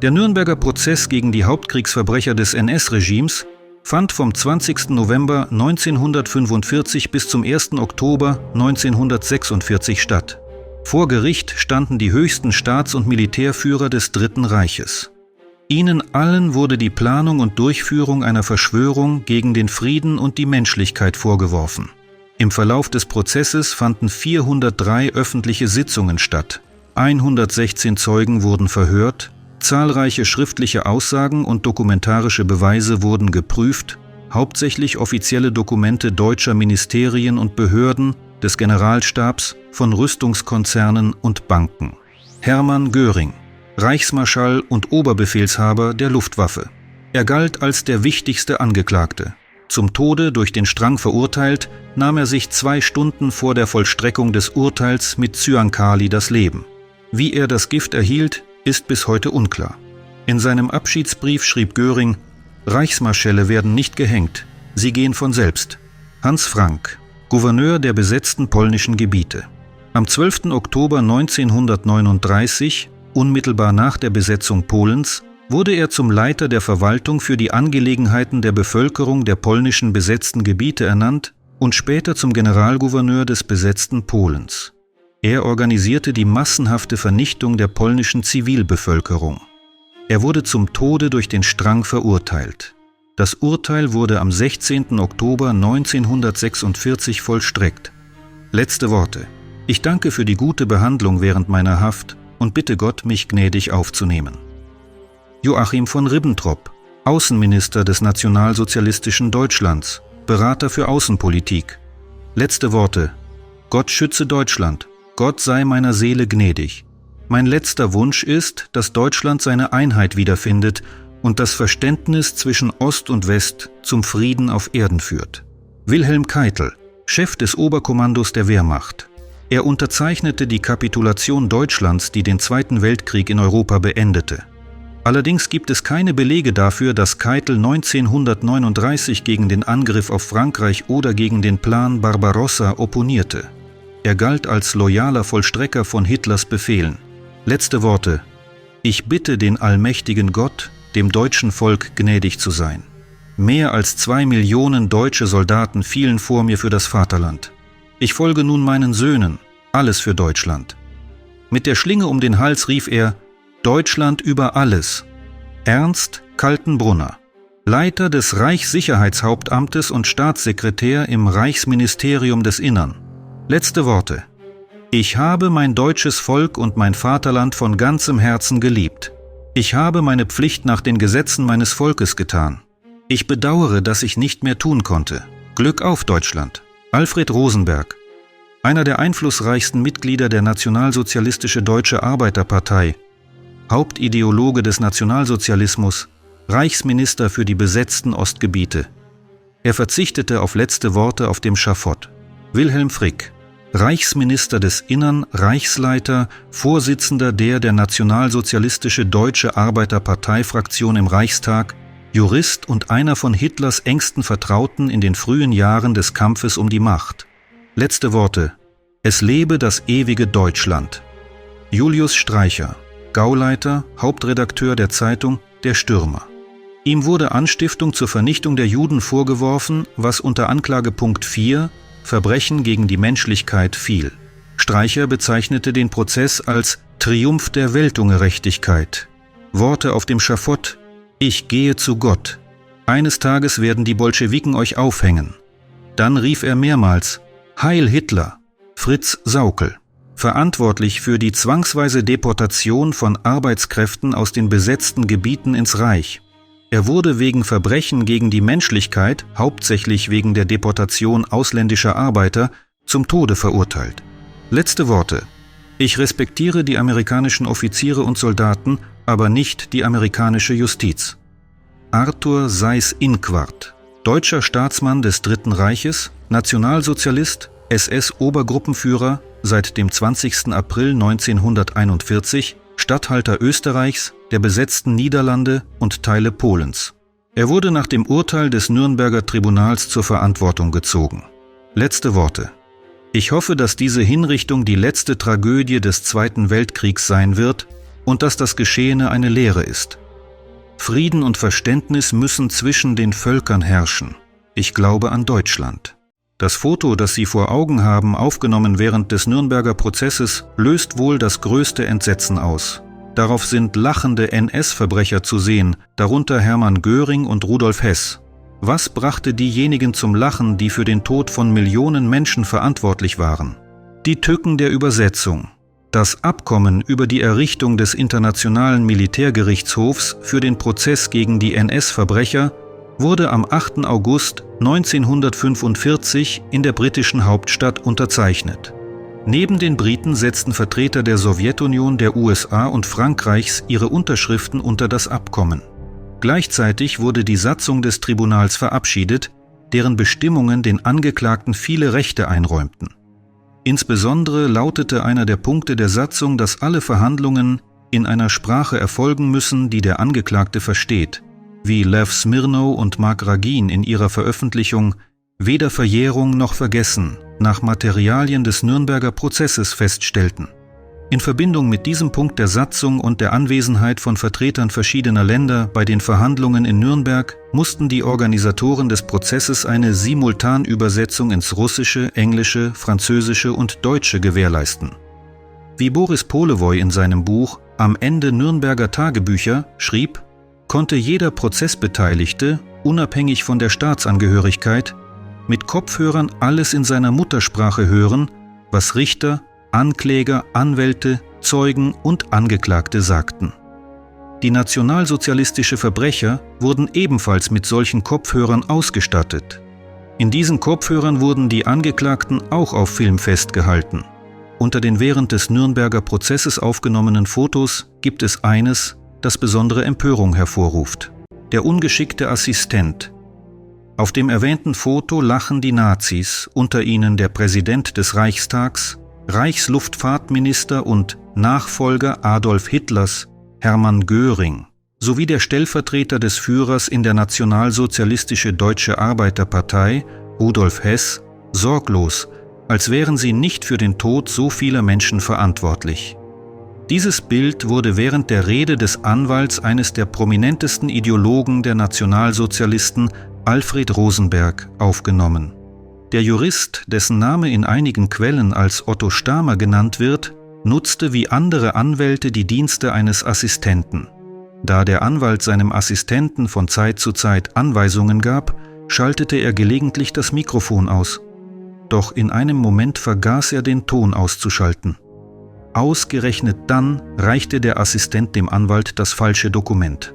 Der Nürnberger Prozess gegen die Hauptkriegsverbrecher des NS-Regimes fand vom 20. November 1945 bis zum 1. Oktober 1946 statt. Vor Gericht standen die höchsten Staats- und Militärführer des Dritten Reiches. Ihnen allen wurde die Planung und Durchführung einer Verschwörung gegen den Frieden und die Menschlichkeit vorgeworfen. Im Verlauf des Prozesses fanden 403 öffentliche Sitzungen statt, 116 Zeugen wurden verhört, zahlreiche schriftliche Aussagen und dokumentarische Beweise wurden geprüft, hauptsächlich offizielle Dokumente deutscher Ministerien und Behörden, des Generalstabs, von Rüstungskonzernen und Banken. Hermann Göring, Reichsmarschall und Oberbefehlshaber der Luftwaffe. Er galt als der wichtigste Angeklagte. Zum Tode durch den Strang verurteilt, nahm er sich 2 Stunden vor der Vollstreckung des Urteils mit Cyankali das Leben. Wie er das Gift erhielt, ist bis heute unklar. In seinem Abschiedsbrief schrieb Göring: Reichsmarschälle werden nicht gehängt, sie gehen von selbst. Hans Frank, Gouverneur der besetzten polnischen Gebiete. Am 12. Oktober 1939, unmittelbar nach der Besetzung Polens, wurde er zum Leiter der Verwaltung für die Angelegenheiten der Bevölkerung der polnischen besetzten Gebiete ernannt und später zum Generalgouverneur des besetzten Polens. Er organisierte die massenhafte Vernichtung der polnischen Zivilbevölkerung. Er wurde zum Tode durch den Strang verurteilt. Das Urteil wurde am 16. Oktober 1946 vollstreckt. Letzte Worte. Ich danke für die gute Behandlung während meiner Haft und bitte Gott, mich gnädig aufzunehmen. Joachim von Ribbentrop, Außenminister des nationalsozialistischen Deutschlands, Berater für Außenpolitik. Letzte Worte. Gott schütze Deutschland. Gott sei meiner Seele gnädig. Mein letzter Wunsch ist, dass Deutschland seine Einheit wiederfindet und das Verständnis zwischen Ost und West zum Frieden auf Erden führt. Wilhelm Keitel, Chef des Oberkommandos der Wehrmacht. Er unterzeichnete die Kapitulation Deutschlands, die den Zweiten Weltkrieg in Europa beendete. Allerdings gibt es keine Belege dafür, dass Keitel 1939 gegen den Angriff auf Frankreich oder gegen den Plan Barbarossa opponierte. Er galt als loyaler Vollstrecker von Hitlers Befehlen. Letzte Worte. Ich bitte den allmächtigen Gott, dem deutschen Volk gnädig zu sein. Mehr als 2 Millionen deutsche Soldaten fielen vor mir für das Vaterland. Ich folge nun meinen Söhnen, alles für Deutschland. Mit der Schlinge um den Hals rief er: Deutschland über alles. Ernst Kaltenbrunner, Leiter des Reichssicherheitshauptamtes und Staatssekretär im Reichsministerium des Innern. Letzte Worte. Ich habe mein deutsches Volk und mein Vaterland von ganzem Herzen geliebt. Ich habe meine Pflicht nach den Gesetzen meines Volkes getan. Ich bedauere, dass ich nicht mehr tun konnte. Glück auf, Deutschland. Alfred Rosenberg, einer der einflussreichsten Mitglieder der Nationalsozialistische Deutsche Arbeiterpartei, Hauptideologe des Nationalsozialismus, Reichsminister für die besetzten Ostgebiete. Er verzichtete auf letzte Worte auf dem Schafott. Wilhelm Frick, Reichsminister des Innern, Reichsleiter, Vorsitzender der Nationalsozialistische Deutsche Arbeiterpartei-Fraktion im Reichstag, Jurist und einer von Hitlers engsten Vertrauten in den frühen Jahren des Kampfes um die Macht. Letzte Worte. Es lebe das ewige Deutschland. Julius Streicher, Gauleiter, Hauptredakteur der Zeitung Der Stürmer. Ihm wurde Anstiftung zur Vernichtung der Juden vorgeworfen, was unter Anklagepunkt 4 Verbrechen gegen die Menschlichkeit fiel. Streicher bezeichnete den Prozess als Triumph der Weltungerechtigkeit. Worte auf dem Schafott: Ich gehe zu Gott. Eines Tages werden die Bolschewiken euch aufhängen. Dann rief er mehrmals: Heil Hitler! Fritz Sauckel, verantwortlich für die zwangsweise Deportation von Arbeitskräften aus den besetzten Gebieten ins Reich. Er wurde wegen Verbrechen gegen die Menschlichkeit, hauptsächlich wegen der Deportation ausländischer Arbeiter, zum Tode verurteilt. Letzte Worte. Ich respektiere die amerikanischen Offiziere und Soldaten, aber nicht die amerikanische Justiz. Arthur Seyß-Inquart, deutscher Staatsmann des Dritten Reiches, Nationalsozialist, SS-Obergruppenführer, seit dem 20. April 1941, Statthalter Österreichs, der besetzten Niederlande und Teile Polens. Er wurde nach dem Urteil des Nürnberger Tribunals zur Verantwortung gezogen. Letzte Worte. Ich hoffe, dass diese Hinrichtung die letzte Tragödie des Zweiten Weltkriegs sein wird und dass das Geschehene eine Lehre ist. Frieden und Verständnis müssen zwischen den Völkern herrschen. Ich glaube an Deutschland. Das Foto, das Sie vor Augen haben, aufgenommen während des Nürnberger Prozesses, löst wohl das größte Entsetzen aus. Darauf sind lachende NS-Verbrecher zu sehen, darunter Hermann Göring und Rudolf Hess. Was brachte diejenigen zum Lachen, die für den Tod von Millionen Menschen verantwortlich waren? Die Tücken der Übersetzung. Das Abkommen über die Errichtung des Internationalen Militärgerichtshofs für den Prozess gegen die NS-Verbrecher wurde am 8. August 1945 in der britischen Hauptstadt unterzeichnet. Neben den Briten setzten Vertreter der Sowjetunion, der USA und Frankreichs ihre Unterschriften unter das Abkommen. Gleichzeitig wurde die Satzung des Tribunals verabschiedet, deren Bestimmungen den Angeklagten viele Rechte einräumten. Insbesondere lautete einer der Punkte der Satzung, dass alle Verhandlungen in einer Sprache erfolgen müssen, die der Angeklagte versteht, wie Lev Smirnow und Mark Ragin in ihrer Veröffentlichung Weder Verjährung noch Vergessen nach Materialien des Nürnberger Prozesses feststellten. In Verbindung mit diesem Punkt der Satzung und der Anwesenheit von Vertretern verschiedener Länder bei den Verhandlungen in Nürnberg mussten die Organisatoren des Prozesses eine Simultanübersetzung ins Russische, Englische, Französische und Deutsche gewährleisten. Wie Boris Polevoy in seinem Buch Am Ende Nürnberger Tagebücher schrieb, konnte jeder Prozessbeteiligte, unabhängig von der Staatsangehörigkeit, mit Kopfhörern alles in seiner Muttersprache hören, was Richter, Ankläger, Anwälte, Zeugen und Angeklagte sagten. Die nationalsozialistische Verbrecher wurden ebenfalls mit solchen Kopfhörern ausgestattet. In diesen Kopfhörern wurden die Angeklagten auch auf Film festgehalten. Unter den während des Nürnberger Prozesses aufgenommenen Fotos gibt es eines, das besondere Empörung hervorruft: der ungeschickte Assistent. Auf dem erwähnten Foto lachen die Nazis, unter ihnen der Präsident des Reichstags, Reichsluftfahrtminister und Nachfolger Adolf Hitlers, Hermann Göring, sowie der Stellvertreter des Führers in der Nationalsozialistische Deutsche Arbeiterpartei, Rudolf Hess, sorglos, als wären sie nicht für den Tod so vieler Menschen verantwortlich. Dieses Bild wurde während der Rede des Anwalts eines der prominentesten Ideologen der Nationalsozialisten, Alfred Rosenberg, aufgenommen. Der Jurist, dessen Name in einigen Quellen als Otto Stamer genannt wird, nutzte wie andere Anwälte die Dienste eines Assistenten. Da der Anwalt seinem Assistenten von Zeit zu Zeit Anweisungen gab, schaltete er gelegentlich das Mikrofon aus. Doch in einem Moment vergaß er, den Ton auszuschalten. Ausgerechnet dann reichte der Assistent dem Anwalt das falsche Dokument.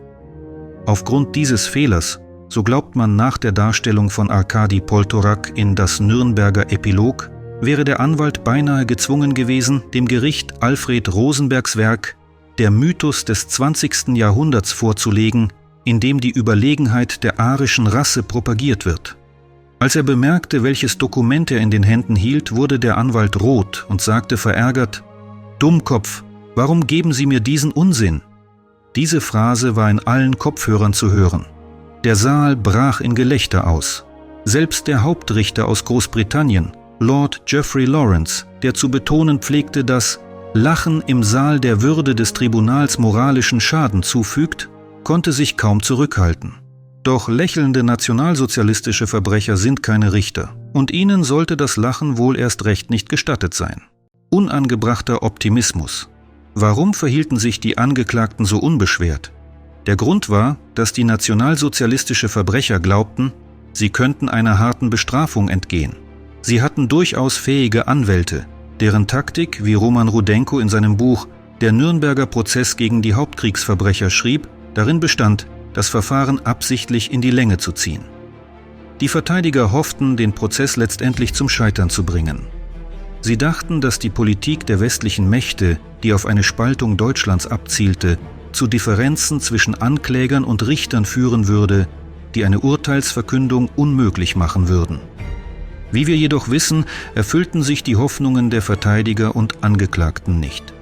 Aufgrund dieses Fehlers, so glaubt man nach der Darstellung von Arkadi Poltorak in Das Nürnberger Epilog, wäre der Anwalt beinahe gezwungen gewesen, dem Gericht Alfred Rosenbergs Werk Der Mythos des 20. Jahrhunderts vorzulegen, in dem die Überlegenheit der arischen Rasse propagiert wird. Als er bemerkte, welches Dokument er in den Händen hielt, wurde der Anwalt rot und sagte verärgert: »Dummkopf, warum geben Sie mir diesen Unsinn?« Diese Phrase war in allen Kopfhörern zu hören. Der Saal brach in Gelächter aus. Selbst der Hauptrichter aus Großbritannien, Lord Geoffrey Lawrence, der zu betonen pflegte, dass Lachen im Saal der Würde des Tribunals moralischen Schaden zufügt, konnte sich kaum zurückhalten. Doch lächelnde nationalsozialistische Verbrecher sind keine Richter, und ihnen sollte das Lachen wohl erst recht nicht gestattet sein. Unangebrachter Optimismus. Warum verhielten sich die Angeklagten so unbeschwert? Der Grund war, dass die nationalsozialistische Verbrecher glaubten, sie könnten einer harten Bestrafung entgehen. Sie hatten durchaus fähige Anwälte, deren Taktik, wie Roman Rudenko in seinem Buch Der Nürnberger Prozess gegen die Hauptkriegsverbrecher schrieb, darin bestand, das Verfahren absichtlich in die Länge zu ziehen. Die Verteidiger hofften, den Prozess letztendlich zum Scheitern zu bringen. Sie dachten, dass die Politik der westlichen Mächte, die auf eine Spaltung Deutschlands abzielte, zu Differenzen zwischen Anklägern und Richtern führen würde, die eine Urteilsverkündung unmöglich machen würden. Wie wir jedoch wissen, erfüllten sich die Hoffnungen der Verteidiger und Angeklagten nicht.